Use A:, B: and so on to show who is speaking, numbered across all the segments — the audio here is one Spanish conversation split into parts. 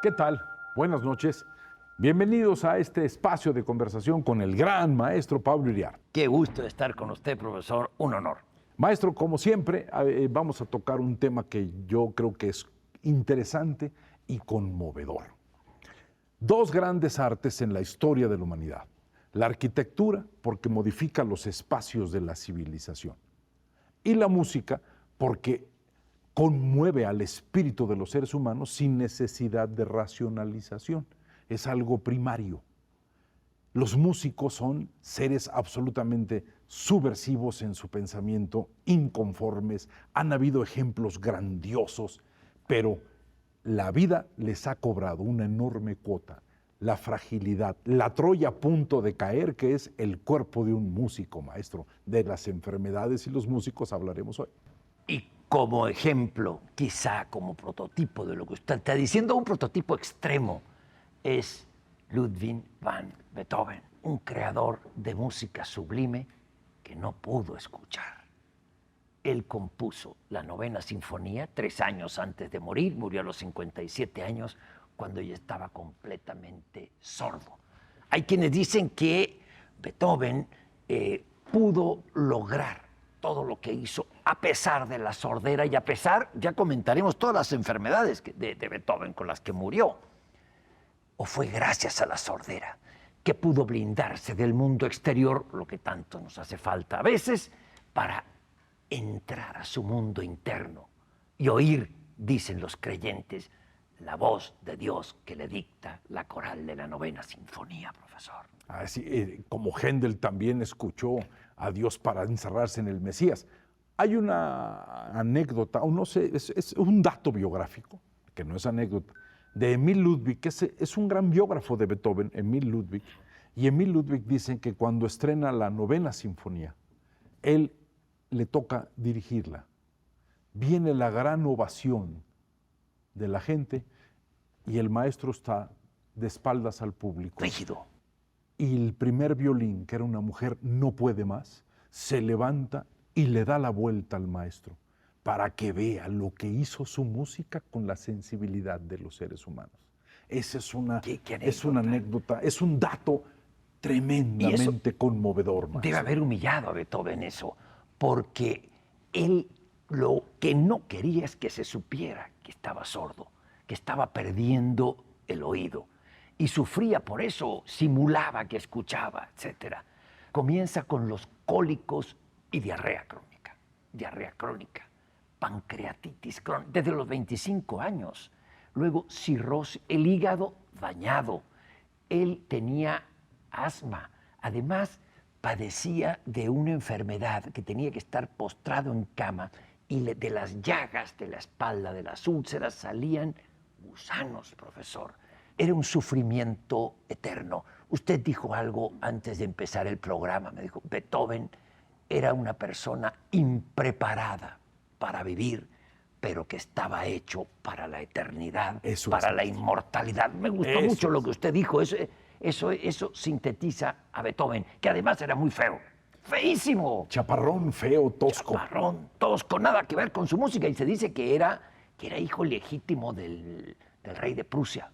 A: ¿Qué tal? Buenas noches. Bienvenidos a este espacio de conversación con el gran maestro Pablo Iriart.
B: Qué gusto estar con usted, profesor. Un honor.
A: Maestro, como siempre, vamos a tocar un tema que yo creo que es interesante y conmovedor. Dos grandes artes en la historia de la humanidad. La arquitectura, porque modifica los espacios de la civilización. Y la música, porque conmueve al espíritu de los seres humanos sin necesidad de racionalización. Es algo primario. Los músicos son seres absolutamente subversivos en su pensamiento, inconformes, han habido ejemplos grandiosos, pero la vida les ha cobrado una enorme cuota, la fragilidad, la Troya a punto de caer, que es el cuerpo de un músico, maestro. De las enfermedades y los músicos hablaremos hoy.
B: Y como ejemplo, quizá como prototipo de lo que usted está diciendo, un prototipo extremo, es Ludwig van Beethoven, un creador de música sublime que no pudo escuchar. Él compuso la Novena Sinfonía 3 años antes de morir, murió a los 57 años, cuando ya estaba completamente sordo. Hay quienes dicen que Beethoven pudo lograr todo lo que hizo a pesar de la sordera y a pesar, ya comentaremos todas las enfermedades de Beethoven con las que murió. ¿O fue gracias a la sordera que pudo blindarse del mundo exterior, lo que tanto nos hace falta a veces, para entrar a su mundo interno y oír, dicen los creyentes, la voz de Dios que le dicta la coral de la Novena Sinfonía, profesor?
A: Así, como Händel también escuchó a Dios para encerrarse en el Mesías. Hay una anécdota, o no sé, es un dato biográfico, que no es anécdota, de Emil Ludwig, que es un gran biógrafo de Beethoven, Emil Ludwig, y Emil Ludwig dice que cuando estrena la Novena Sinfonía, él le toca dirigirla. Viene la gran ovación de la gente y el maestro está de espaldas al público.
B: Rígido.
A: Y el primer violín, que era una mujer, no puede más, se levanta y le da la vuelta al maestro para que vea lo que hizo su música con la sensibilidad de los seres humanos. Esa es una anécdota, es un dato tremendamente conmovedor, maestro.
B: Debe haber humillado a Beethoven eso, porque él lo que no quería es que se supiera que estaba sordo, que estaba perdiendo el oído. Y sufría por eso, simulaba que escuchaba, etc. Comienza con los cólicos y diarrea crónica, pancreatitis crónica, desde los 25 años. Luego cirrosis, el hígado dañado. Él tenía asma. Además, padecía de una enfermedad que tenía que estar postrado en cama y de las llagas de la espalda, de las úlceras, salían gusanos, profesor. Era un sufrimiento eterno. Usted dijo algo antes de empezar el programa, me dijo, Beethoven era una persona impreparada para vivir, pero que estaba hecho para la eternidad, para la inmortalidad. Me gustó mucho lo que usted dijo, eso sintetiza a Beethoven, que además era muy feo, feísimo.
A: Chaparrón, feo, tosco.
B: Chaparrón, tosco, nada que ver con su música, y se dice que era hijo legítimo del rey de Prusia.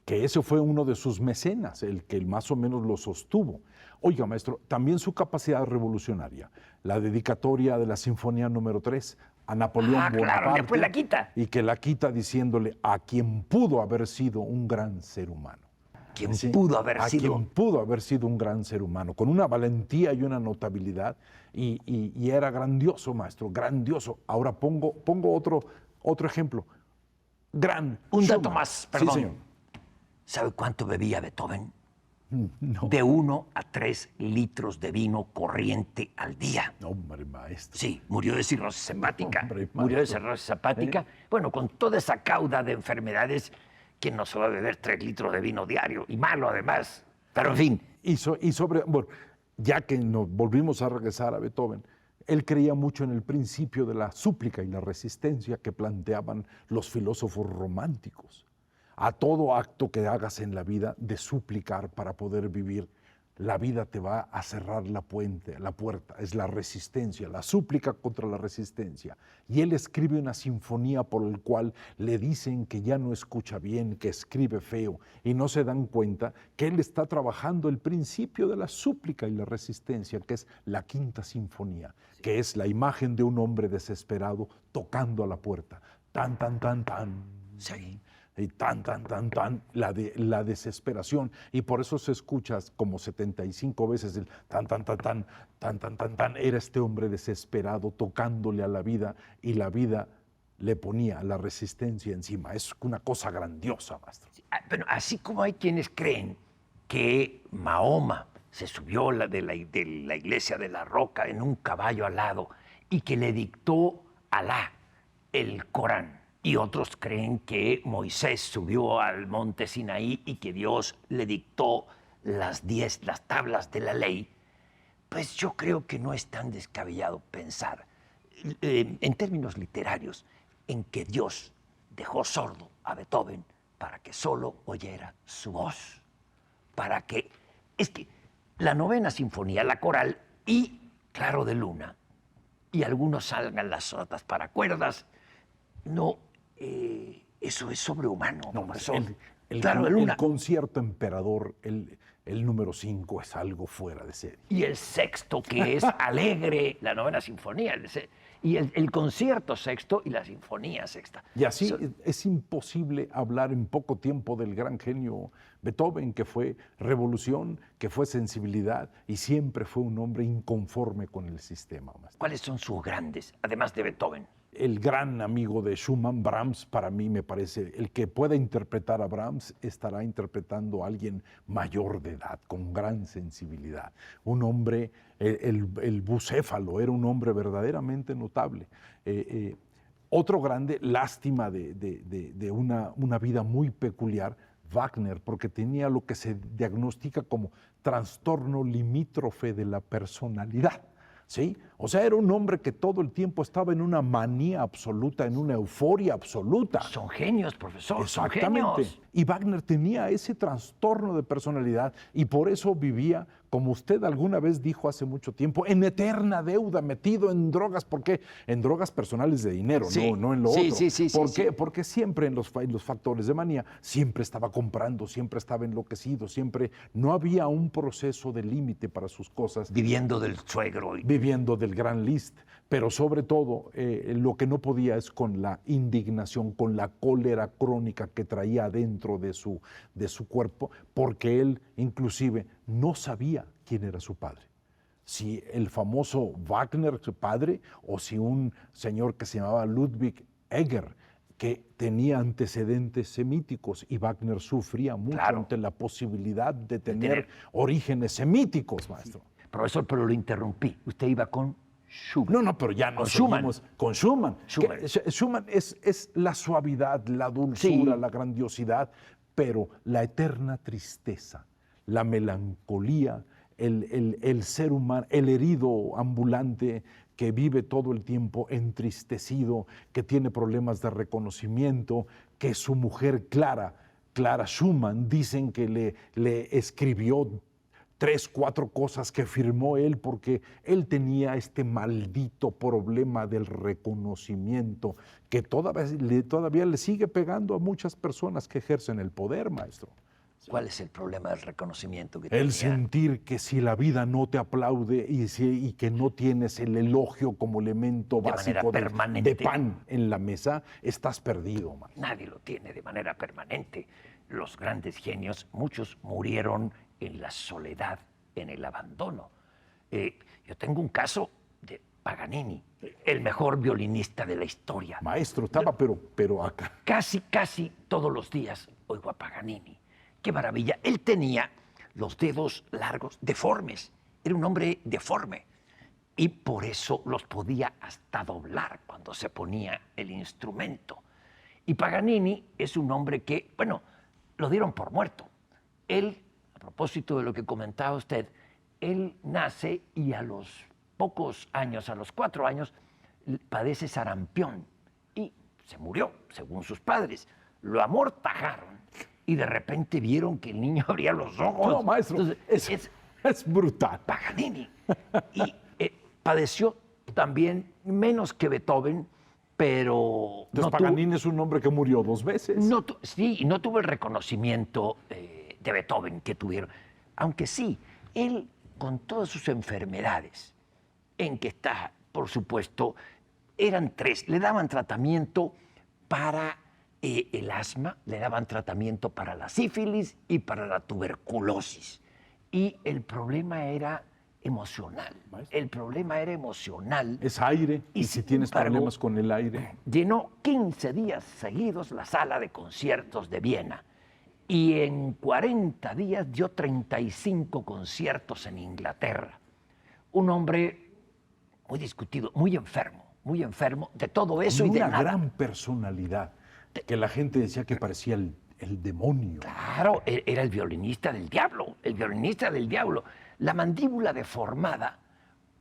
A: Que ese fue uno de sus mecenas, el que más o menos lo sostuvo. Oiga, maestro, también su capacidad revolucionaria, la dedicatoria de la Sinfonía número 3 a Napoleón Bonaparte.
B: Claro, después la quita.
A: Y que la quita diciéndole a quien pudo haber sido un gran ser humano.
B: Quien pudo haber
A: sido un gran ser humano, con una valentía y una notabilidad, y era grandioso, maestro, grandioso. Ahora pongo otro ejemplo.
B: Un dato más, perdón.
A: Sí, señor.
B: ¿Sabe cuánto bebía Beethoven?
A: No.
B: De 1 a 3 litros de vino corriente al día.
A: Hombre, maestro.
B: Sí, murió de cirrosis hepática.
A: Hombre,
B: murió de cirrosis hepática. Bueno, con toda esa cauda de enfermedades, ¿quién no se va a beber 3 litros de vino diario? Y malo además. Pero en fin.
A: Bueno, ya que nos volvimos a regresar a Beethoven, él creía mucho en el principio de la súplica y la resistencia que planteaban los filósofos románticos. A todo acto que hagas en la vida de suplicar para poder vivir la vida te va a cerrar la puerta, es la resistencia, la súplica contra la resistencia. Y él escribe una sinfonía por la cual le dicen que ya no escucha bien, que escribe feo, y no se dan cuenta que él está trabajando el principio de la súplica y la resistencia, que es la quinta sinfonía, que es la imagen de un hombre desesperado tocando a la puerta. Tan, tan, tan, tan.
B: Sí.
A: Y tan, tan, tan, tan, la desesperación. Y por eso se escucha como 75 veces el tan, tan, tan, tan, tan, tan, tan, tan. Era este hombre desesperado tocándole a la vida y la vida le ponía la resistencia encima. Es una cosa grandiosa, maestro.
B: Bueno, así como hay quienes creen que Mahoma se subió de la iglesia de la Roca en un caballo alado y que le dictó Alá el Corán. Y otros creen que Moisés subió al monte Sinaí y que Dios le dictó las tablas de la ley. Pues yo creo que no es tan descabellado pensar, en términos literarios, en que Dios dejó sordo a Beethoven para que solo oyera su voz. Es que la novena sinfonía, la coral y Claro de Luna, y algunos salgan las sonatas para cuerdas, no, eso es sobrehumano.
A: No,
B: profesor.
A: el concierto emperador, el número 5, es algo fuera de serie.
B: Y el sexto, que es alegre, la novena sinfonía, y el concierto sexto y la sinfonía sexta.
A: Y así es imposible hablar en poco tiempo del gran genio Beethoven, que fue revolución, que fue sensibilidad y siempre fue un hombre inconforme con el sistema, maestro.
B: ¿Cuáles son sus grandes, además de Beethoven?
A: El gran amigo de Schumann, Brahms, para mí me parece, el que pueda interpretar a Brahms estará interpretando a alguien mayor de edad, con gran sensibilidad. Un hombre, el bucéfalo, era un hombre verdaderamente notable. Otro grande, lástima de una vida muy peculiar, Wagner, porque tenía lo que se diagnostica como trastorno limítrofe de la personalidad. ¿Sí? O sea, era un hombre que todo el tiempo estaba en una manía absoluta, en una euforia absoluta.
B: Son genios, profesor.
A: Exactamente.
B: Son genios.
A: Y Wagner tenía ese trastorno de personalidad y por eso vivía, como usted alguna vez dijo hace mucho tiempo, en eterna deuda, metido en drogas. ¿Por qué? En drogas personales de dinero,
B: sí.
A: no en lo
B: sí,
A: otro.
B: Sí,
A: ¿Por qué? Porque siempre en los factores de manía, siempre estaba comprando, siempre estaba enloquecido, siempre no había un proceso de límite para sus cosas.
B: Viviendo del suegro.
A: Viviendo del gran Liszt, pero sobre todo lo que no podía es con la indignación, con la cólera crónica que traía adentro de su cuerpo, porque él inclusive no sabía quién era su padre. Si el famoso Wagner, su padre, o si un señor que se llamaba Ludwig Egger, que tenía antecedentes semíticos, y Wagner sufría mucho ante la posibilidad de tener orígenes semíticos, maestro.
B: Profesor, pero lo interrumpí. Usted iba con Schumann.
A: No, pero ya nos seguimos con Schumann. Schumann es la suavidad, la dulzura, la grandiosidad, pero la eterna tristeza, la melancolía, el ser humano, el herido ambulante que vive todo el tiempo entristecido, que tiene problemas de reconocimiento, que su mujer Clara Schumann, dicen que le escribió 3, 4 cosas que firmó él porque él tenía este maldito problema del reconocimiento que todavía le sigue pegando a muchas personas que ejercen el poder, maestro.
B: ¿Cuál es el problema del reconocimiento que tenía?
A: El sentir que si la vida no te aplaude y que no tienes el elogio como elemento básico de pan en la mesa, estás perdido, maestro.
B: Nadie lo tiene de manera permanente. Los grandes genios, muchos murieron en la soledad, en el abandono. Yo tengo un caso de Paganini, el mejor violinista de la historia.
A: Maestro, estaba pero acá.
B: Casi todos los días oigo a Paganini. ¡Qué maravilla! Él tenía los dedos largos, deformes. Era un hombre deforme. Y por eso los podía hasta doblar cuando se ponía el instrumento. Y Paganini es un hombre que, bueno, lo dieron por muerto. Él, a propósito de lo que comentaba usted, él nace y a los pocos años, a los 4 años, padece sarampión y se murió, según sus padres. Lo amortajaron y de repente vieron que el niño abría los ojos.
A: No, maestro,
B: Entonces,
A: Es brutal.
B: Paganini. Y padeció también menos que Beethoven, pero
A: Entonces, Paganini es un hombre que murió 2 veces.
B: sí, y no tuvo el reconocimiento de Beethoven que tuvieron. Aunque sí, él, con todas sus enfermedades, en que está, por supuesto, eran 3. Le daban tratamiento para el asma, le daban tratamiento para la sífilis y para la tuberculosis. Y el problema era emocional. El problema era emocional.
A: Es aire, y si
B: sin
A: tienes
B: embargo,
A: problemas con el aire.
B: llenó 15 días seguidos la sala de conciertos de Viena y en 40 días dio 35 conciertos en Inglaterra. Un hombre muy discutido, muy enfermo de todo eso y de
A: una
B: nada.
A: gran personalidad, que la gente decía que parecía el demonio.
B: Claro, era el violinista del diablo, el violinista del diablo. La mandíbula deformada,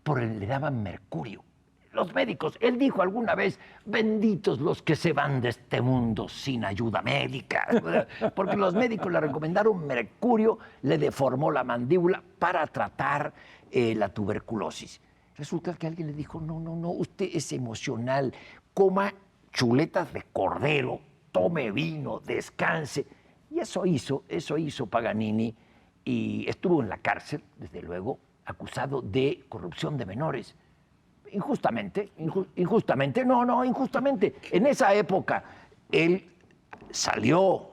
B: le daban mercurio. Los médicos, él dijo alguna vez, benditos los que se van de este mundo sin ayuda médica, porque los médicos le recomendaron mercurio, le deformó la mandíbula para tratar la tuberculosis. Resulta que alguien le dijo, no, usted es emocional, coma chuletas de cordero, tome vino, descanse. Y eso hizo Paganini, y estuvo en la cárcel, desde luego, acusado de corrupción de menores. Injustamente. En esa época, él salió,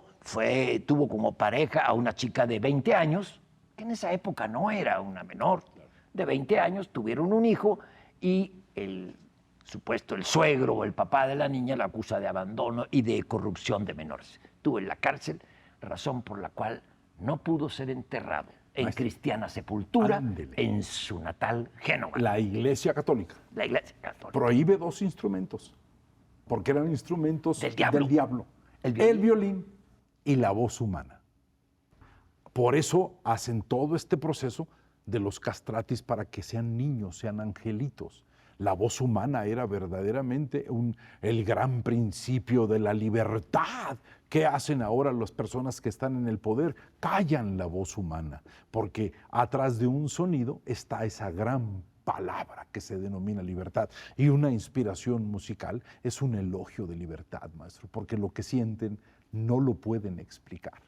B: tuvo como pareja a una chica de 20 años, que en esa época no era una menor, de 20 años, tuvieron un hijo y el suegro o el papá de la niña la acusa de abandono y de corrupción de menores. Estuvo en la cárcel, razón por la cual no pudo ser enterrado en cristiana sepultura en su natal Génova.
A: La Iglesia Católica.
B: La Iglesia Católica.
A: Prohíbe 2 instrumentos, porque eran instrumentos
B: del diablo.
A: El violín y la voz humana. Por eso hacen todo este proceso de los castratis para que sean niños, sean angelitos. La voz humana era verdaderamente el gran principio de la libertad. ¿Qué hacen ahora las personas que están en el poder? Callan la voz humana, porque atrás de un sonido está esa gran palabra que se denomina libertad. Y una inspiración musical es un elogio de libertad, maestro, porque lo que sienten no lo pueden explicar.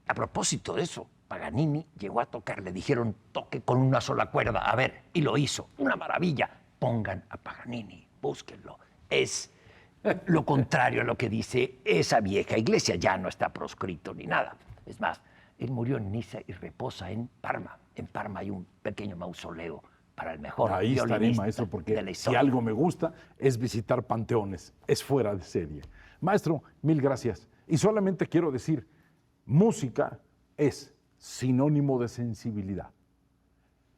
B: A propósito de eso, Paganini llegó a tocar, le dijeron toque con una sola cuerda, a ver, y lo hizo, una maravilla. Pongan a Paganini, búsquenlo. Es lo contrario a lo que dice esa vieja iglesia, ya no está proscrito ni nada. Es más, él murió en Niza y reposa en Parma. En Parma hay un pequeño mausoleo para el mejor
A: Ahí estaré,
B: violinista
A: maestro, porque
B: de la
A: si
B: historia.
A: algo me gusta es visitar panteones, es fuera de serie. Maestro, 1000 gracias. Y solamente quiero decir, música es sinónimo de sensibilidad.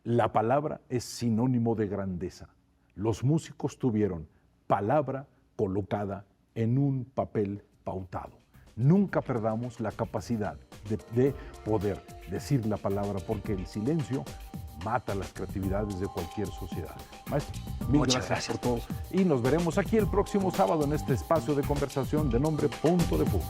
A: La palabra es sinónimo de grandeza. Los músicos tuvieron palabra colocada en un papel pautado. Nunca perdamos la capacidad de poder decir la palabra, porque el silencio mata las creatividades de cualquier sociedad. Maestro,
B: Muchas
A: gracias
B: gracias
A: por todo. Y nos veremos aquí el próximo sábado en este espacio de conversación de nombre Punto de Fuga.